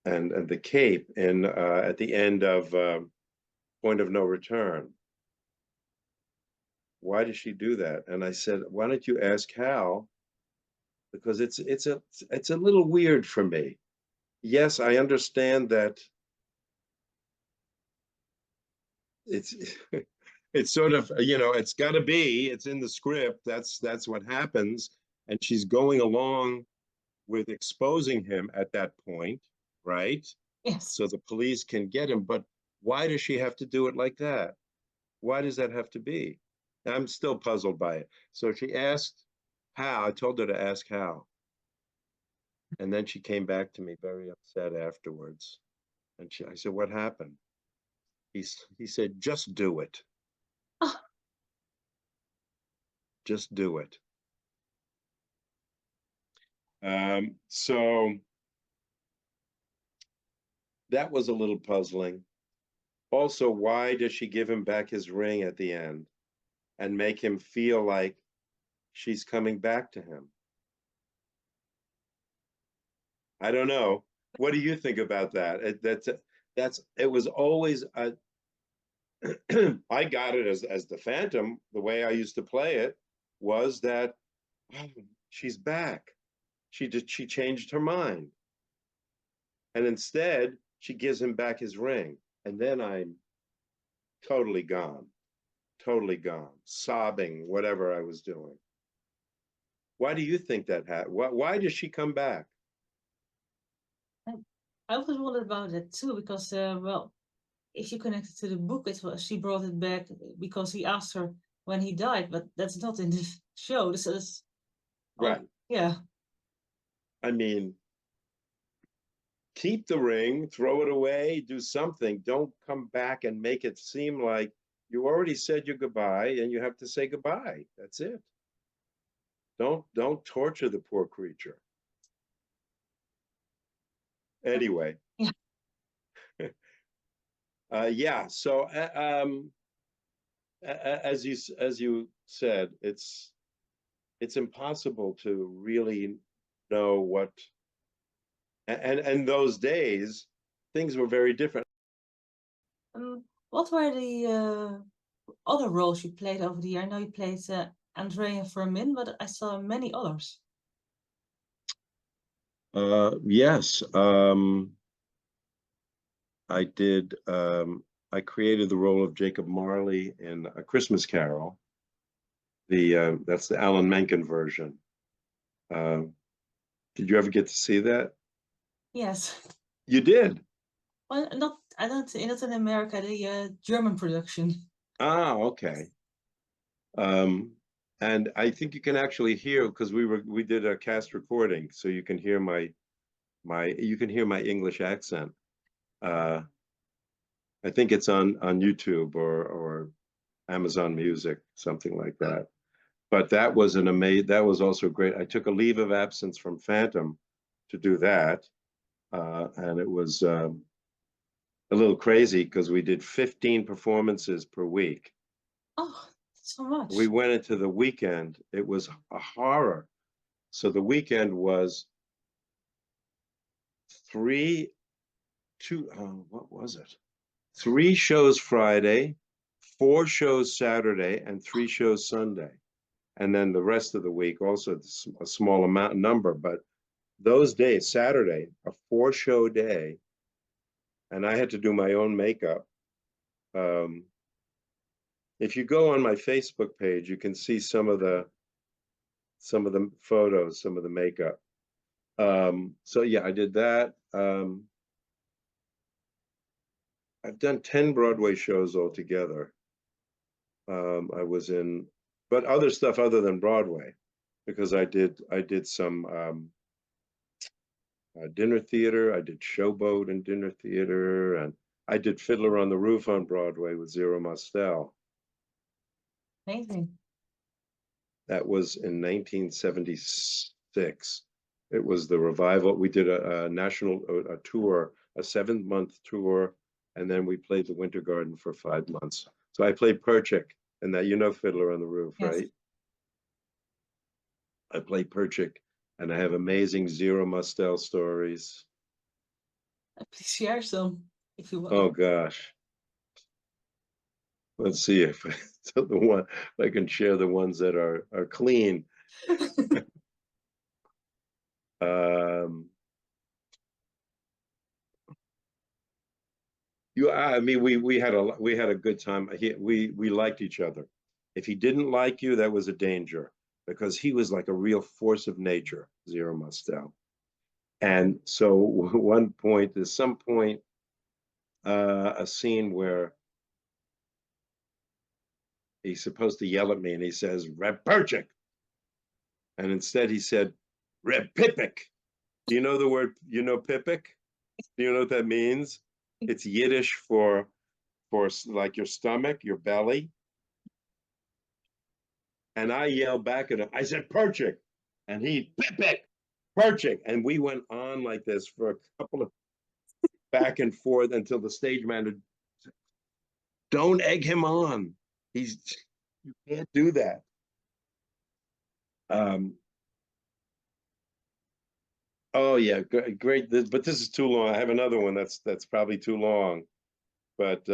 the cape in at the end of Point of No Return? Why does she do that? And I said, why don't you ask Hal? Because it's a little weird for me. Yes, I understand that it's it's sort of, you know, it's got to be, it's in the script, that's what happens, and she's going along with exposing him at that point, right? Yes. So the police can get him, but why does she have to do it like that? Why does that have to be? I'm still puzzled by it. So she asked Hal. I told her to ask Hal, and then she came back to me very upset afterwards, and I said, what happened? He said, just do it. Oh, Just do it. So that was a little puzzling. Also, why does she give him back his ring at the end and make him feel like she's coming back to him? I don't know. What do you think about that? It was always a, I got it as the Phantom. The way I used to play it was that, oh, she's back. She changed her mind, and instead she gives him back his ring, and then I'm totally gone, sobbing, whatever I was doing. Why do you think that happened? Why does she come back? I always wondered about that too, because well, if you connect it to the book, it was she brought it back because he asked her when he died, but that's not in the show. This is Right. yeah. I mean, keep the ring, throw it away, do something. Don't come back and make it seem like you already said your goodbye and you have to say goodbye. That's it. Don't torture the poor creature. Anyway, Yeah. yeah. So as you said, it's impossible to really know what. And those days, things were very different. What were the other roles you played over the year? I know you played Andre and Firmin, but I saw many others. Yes, I did. I created the role of Jacob Marley in A Christmas Carol. That's the Alan Menken version. Uh, did you ever get to see that? Yes. You did. Well, not not in America, the German production. Ah, okay. And I think you can actually hear because we did a cast recording, so you can hear my English accent. Uh, I think it's on YouTube or Amazon Music, something like that. But that was that was also great. I took a leave of absence from Phantom to do that. And it was a little crazy because we did 15 performances per week. Oh, so much. We went into the weekend. It was a horror. So the weekend was what was it? 3 shows Friday, 4 shows Saturday, and 3 shows Sunday. And then the rest of the week, also a small number, but those days, Saturday, a 4-show day, and I had to do my own makeup. If you go on my Facebook page, you can see some of the photos, some of the makeup. So yeah, I did that. I've done 10 Broadway shows altogether. I was in, but other stuff other than Broadway, because I did some dinner theater. I did Showboat and dinner theater, and I did Fiddler on the Roof on Broadway with Zero Mostel. Amazing. That was in 1976. It was the revival. We did a national tour, a 7-month tour, and then we played the Winter Garden for 5 months. So I played Perchik, and that Fiddler on the Roof, Yes. right? I played Perchik, and I have amazing Zero Mostel stories. Please share some if you want. Oh gosh. Let's see if if I can share the ones that are clean. I mean, we had a good time. We liked each other. If he didn't like you, that was a danger because he was like a real force of nature, Zero Mostel. And so one point, there's some point, a scene where he's supposed to yell at me and he says, Reperchik. And instead he said, Repipik. Do you know the word, Pipik? Do you know what that means? It's Yiddish for like your stomach, your belly. And I yelled back at him. I said, Perchik. And he, Pipik, Perchik. And we went on like this for a couple of back and forth until the stage manager, don't egg him on. You can't do that. Oh yeah, great. But this is too long. I have another one that's probably too long. But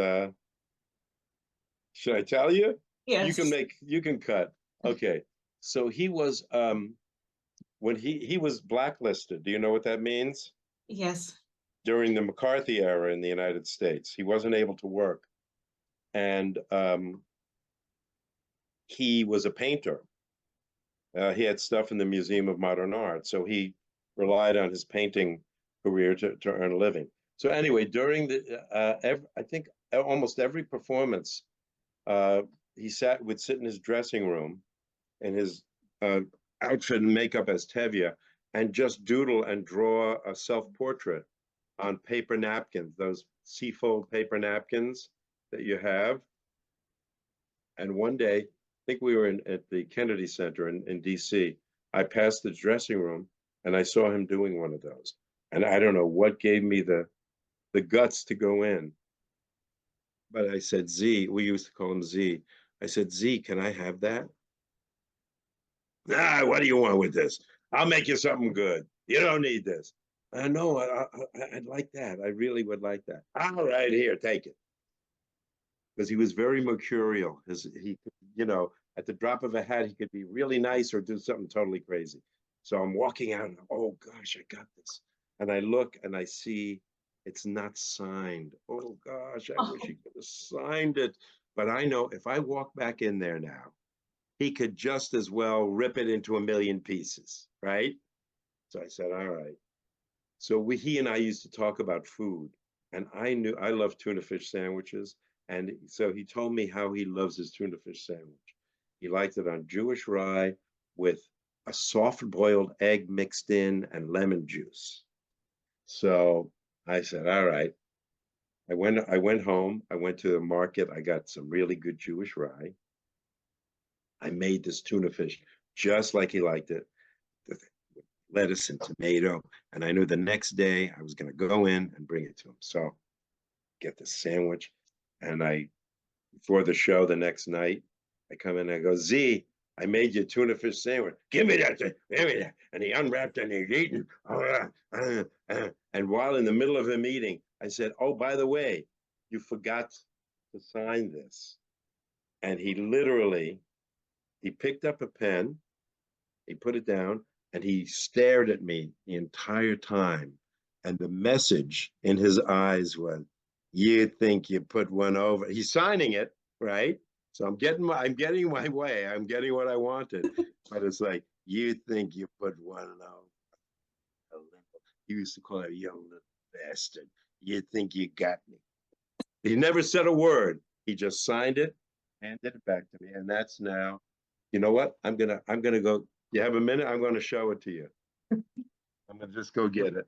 should I tell you? Yes. You can cut. Okay. So he was when he was blacklisted. Do you know what that means? Yes. During the McCarthy era in the United States, he wasn't able to work, and he was a painter, He had stuff in the Museum of Modern Art, so he relied on his painting career to earn a living. So anyway, during I think almost every performance, he would sit in his dressing room in his outfit and makeup as Tevye and just doodle and draw a self-portrait on paper napkins, those seafold paper napkins that you have. And one day, I think we were at the Kennedy Center in DC. I passed the dressing room and I saw him doing one of those. And I don't know what gave me the guts to go in. But I said, Z, we used to call him Z. I said, Z, can I have that? Nah, what do you want with this? I'll make you something good. You don't need this. No, I'd like that. I really would like that. All right, here, take it. Because he was very mercurial. At the drop of a hat, he could be really nice or do something totally crazy. So I'm walking out and, oh gosh, I got this. And I look and I see it's not signed. Oh gosh, I wish he could have signed it. But I know if I walk back in there now, he could just as well rip it into a million pieces, right? So I said, all right. So he and I used to talk about food, and I knew I love tuna fish sandwiches. And so he told me how he loves his tuna fish sandwich. He liked it on Jewish rye with a soft boiled egg mixed in and lemon juice. So I said, all right. I went home. I went to the market. I got some really good Jewish rye. I made this tuna fish just like he liked it, with lettuce and tomato. And I knew the next day I was going to go in and bring it to him. So get the sandwich. And before the show the next night, I come in and I go, Z, I made you a tuna fish sandwich. Give me that thing. Give me that. And he unwrapped it and he's eating. And while in the middle of him eating, I said, oh, by the way, you forgot to sign this. And he picked up a pen, he put it down, and he stared at me the entire time. And the message in his eyes was, you think you put one over. He's signing it, right? So I'm getting my way. I'm getting what I wanted. But it's like, you think you put one over. He used to call it a young little bastard. You think you got me. He never said a word. He just signed it, handed it back to me. And that's now, you know what? I'm gonna go. You have a minute? I'm gonna show it to you. I'm gonna just go get it.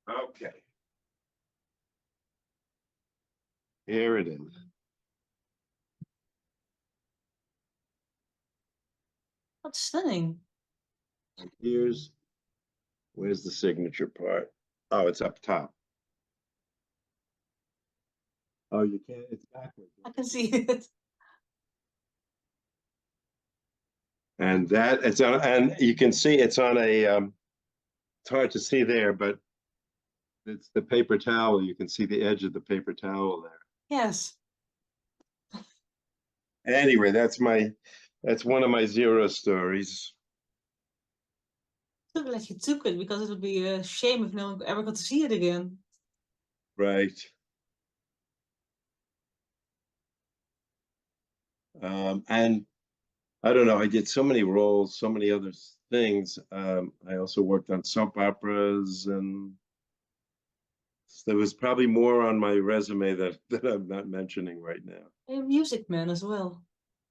Okay. Here it is. That's stunning. Where's the signature part? Oh, it's up top. Oh, you can't, it's backwards. I can see it. And and you can see it's on it's hard to see there, but it's the paper towel. You can see the edge of the paper towel there. Yes. Anyway, that's one of my Zero stories. I'm glad you took it because it would be a shame if no one ever got to see it again. Right. And I don't know, I did so many roles, so many other things. I also worked on soap operas, and there was probably more on my resume that I'm not mentioning right now. A Music Man as well.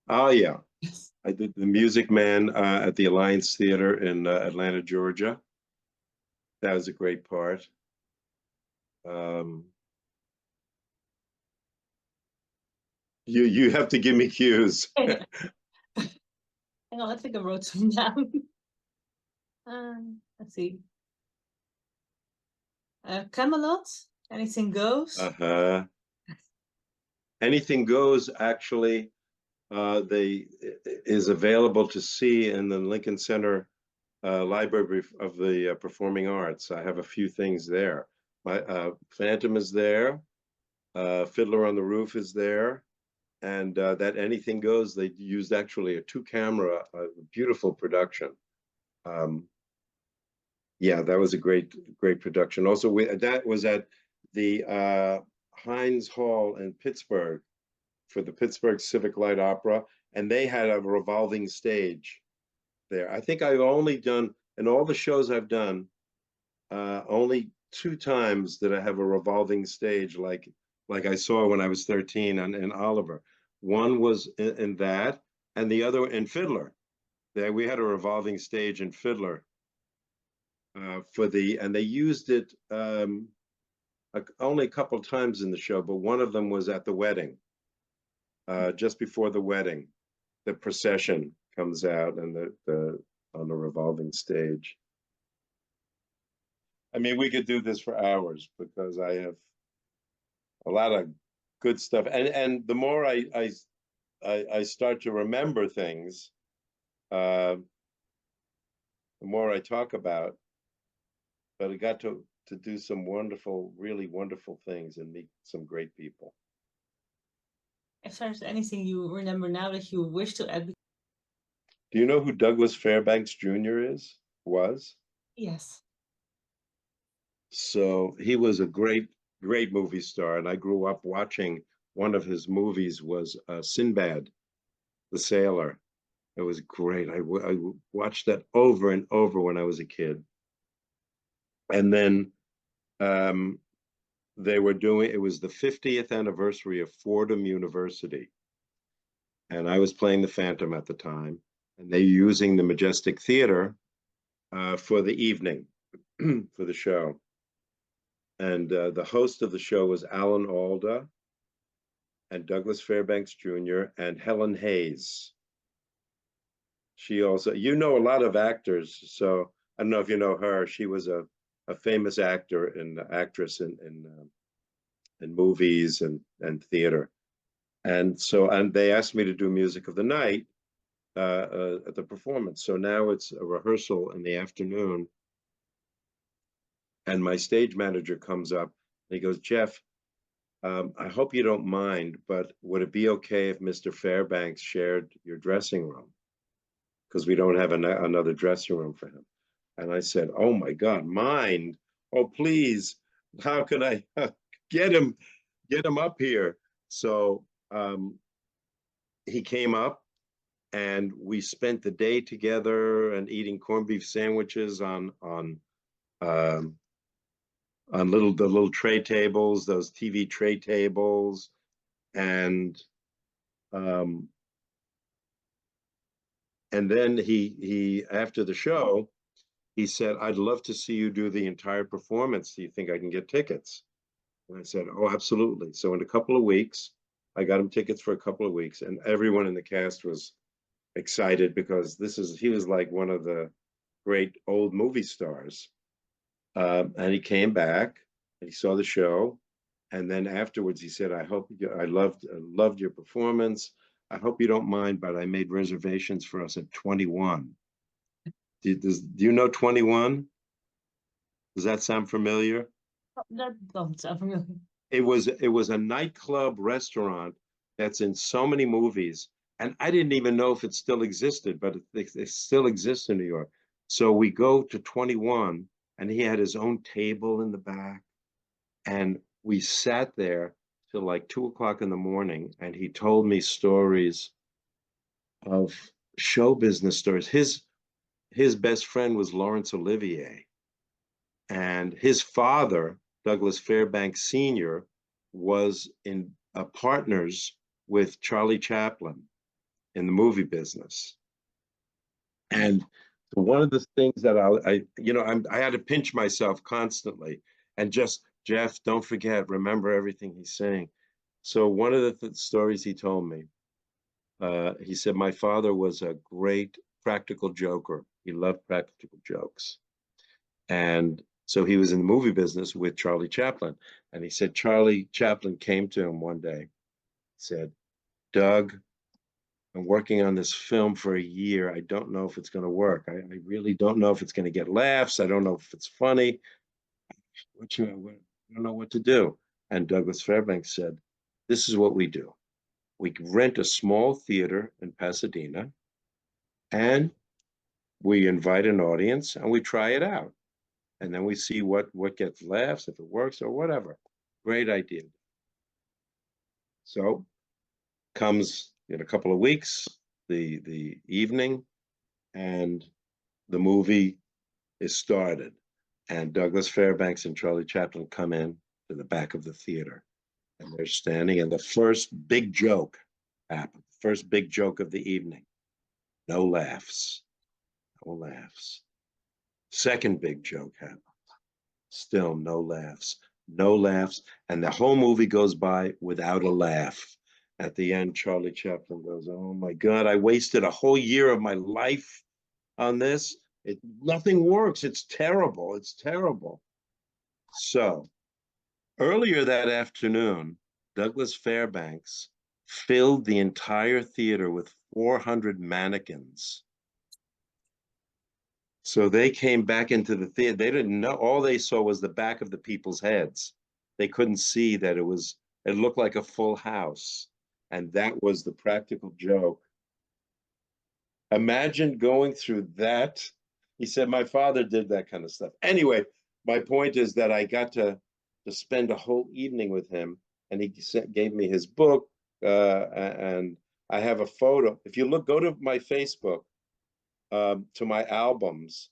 Oh, yeah. Yes. I did The Music Man at the Alliance Theater in Atlanta, Georgia. That was a great part. You have to give me cues. Hang on, I think I wrote some down. Let's see. Camelot, Anything Goes. Uh-huh. Anything Goes actually is available to see in the Lincoln Center Library of the Performing Arts. I have a few things there. My Phantom is there. Fiddler on the Roof is there. and that Anything Goes, they used actually a 2-camera, beautiful production. Yeah, that was a great production. Also, that was at the Heinz Hall in Pittsburgh for the Pittsburgh Civic Light Opera, and they had a revolving stage there. I think I've only done, in all the shows I've done, only 2 times did I have a revolving stage like I saw when I was 13 in Oliver. One was in that, and the other in Fiddler. There we had a revolving stage in Fiddler and they used it only a couple of times in the show, but one of them was at the wedding. Just before the wedding, the procession comes out and the on the revolving stage. I mean, we could do this for hours because I have a lot of good stuff, and the more I start to remember things, the more I talk about. But I got to do some wonderful, really wonderful things and meet some great people. If there's anything you remember now that you wish to add. Do you know who Douglas Fairbanks Jr. was? Yes. So he was a great movie star, and I grew up watching. One of his movies was Sinbad, the Sailor. It was great. I watched that over and over when I was a kid. And then they were doing, it was the 50th anniversary of Fordham University. And I was playing the Phantom at the time, and they were using the Majestic Theater for the evening, for the show. And the host of the show was Alan Alda and Douglas Fairbanks Jr. and Helen Hayes. She also, you know, a lot of actors, so I don't know if you know her. She was a famous actor and actress in movies and theater. And they asked me to do music of the night at the performance. So now it's a rehearsal in the afternoon. And my stage manager comes up and he goes, Jeff, I hope you don't mind, but would it be okay if Mr. Fairbanks shared your dressing room? Because we don't have another dressing room for him. And I said, oh my God, mind? Oh, please, how can I get him up here? So he came up and we spent the day together and eating corned beef sandwiches on the little tray tables, those TV tray tables. And then he after the show, he said, I'd love to see you do the entire performance. Do you think I can get tickets? And I said, oh, absolutely. So in a couple of weeks, I got him tickets for a couple of weeks, and everyone in the cast was excited because he was like one of the great old movie stars. And he came back and he saw the show. And then afterwards he said, I loved your performance. I hope you don't mind, but I made reservations for us at 21. Do you know 21? Does that sound familiar? That doesn't sound familiar. It was a nightclub restaurant that's in so many movies, and I didn't even know if it still existed, but it still exists in New York. So we go to 21, and he had his own table in the back, and we sat there till like 2 o'clock in the morning, and he told me stories of show business stories. His best friend was Laurence Olivier, and his father, Douglas Fairbanks Sr., was in partners with Charlie Chaplin in the movie business. And one of the things that I had to pinch myself constantly and just, Jeff, don't forget, remember everything he's saying. So one of the stories he told me, he said, my father was a great practical joker. He loved practical jokes. And so he was in the movie business with Charlie Chaplin. And he said, Charlie Chaplin came to him one day, said, Doug, I'm working on this film for a year. I don't know if it's going to work. I really don't know if it's going to get laughs. I don't know if it's funny. I don't know what to do. And Douglas Fairbanks said, this is what we do. We rent a small theater in Pasadena, and we invite an audience and we try it out. And then we see what gets laughs, if it works or whatever. Great idea. So comes in a couple of weeks, the evening, and the movie is started. And Douglas Fairbanks and Charlie Chaplin come in to the back of the theater. And they're standing, and the first big joke happened. First big joke of the evening. No laughs. No laughs. Second big joke happened. Still no laughs. No laughs. And the whole movie goes by without a laugh. At the end, Charlie Chaplin goes, "Oh my God, I wasted a whole year of my life on this. Nothing works. It's terrible. It's terrible." So earlier that afternoon, Douglas Fairbanks filled the entire theater with 400 mannequins. So they came back into the theater. They didn't know. All they saw was the back of the people's heads. They couldn't see that it looked like a full house. And that was the practical joke. Imagine going through that. He said, my father did that kind of stuff. Anyway, my point is that I got to spend a whole evening with him, and he gave me his book, and I have a photo. If you go to my Facebook, to my albums,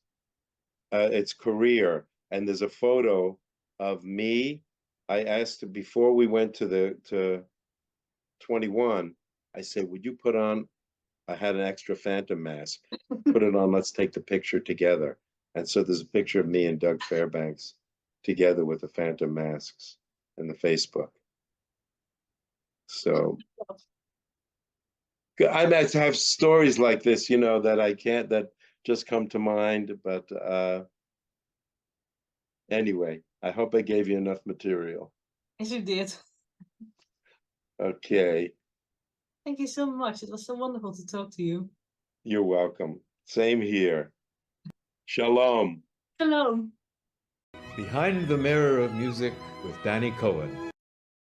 it's career, and there's a photo of me. I asked before we went to 21, I said, would you put on, I had an extra Phantom mask, put it on, let's take the picture together. And so there's a picture of me and Doug Fairbanks together with the Phantom masks in the Facebook. So I might have stories like this, that just come to mind, but anyway, I hope I gave you enough material. Yes, you did. Okay. Thank you so much. It was so wonderful to talk to you. You're welcome. Same here. Shalom. Shalom. Behind the Mirror of Music with Danny Cohen.